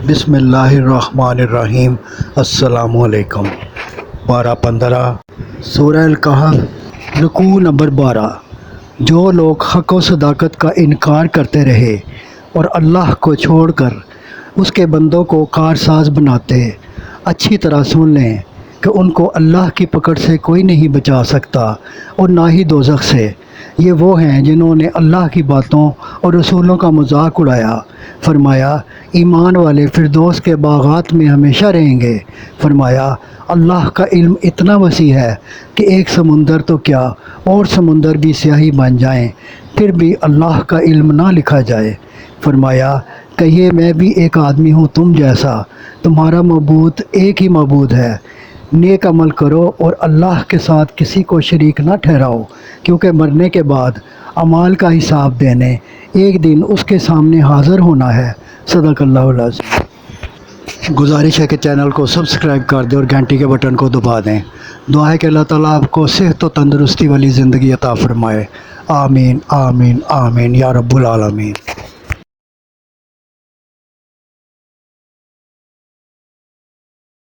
بسم اللہ الرحمن الرحیم۔ السلام علیکم۔ 12-15 سورہ الکہف، رکوع نمبر 12۔ جو لوگ حق و صداقت کا انکار کرتے رہے اور اللہ کو چھوڑ کر اس کے بندوں کو کارساز بناتے، اچھی طرح سن لیں کہ ان کو اللہ کی پکڑ سے کوئی نہیں بچا سکتا اور نہ ہی دوزخ سے۔ یہ وہ ہیں جنہوں نے اللہ کی باتوں اور رسولوں کا مذاق اڑایا۔ فرمایا ایمان والے فردوس کے باغات میں ہمیشہ رہیں گے۔ فرمایا اللہ کا علم اتنا وسیع ہے کہ ایک سمندر تو کیا اور سمندر بھی سیاہی بن جائیں پھر بھی اللہ کا علم نہ لکھا جائے۔ فرمایا کہیے میں بھی ایک آدمی ہوں تم جیسا، تمہارا معبود ایک ہی معبود ہے۔ نیک عمل کرو اور اللہ کے ساتھ کسی کو شریک نہ ٹھہراؤ، کیونکہ مرنے کے بعد اعمال کا حساب دینے ایک دن اس کے سامنے حاضر ہونا ہے۔ صدق اللہ العظیم۔ گزارش ہے کہ چینل کو سبسکرائب کر دیں اور گھنٹی کے بٹن کو دبا دیں۔ دعا ہے کہ اللہ تعالیٰ آپ کو صحت و تندرستی والی زندگی عطا فرمائے۔ آمین آمین آمین یا رب العالمین۔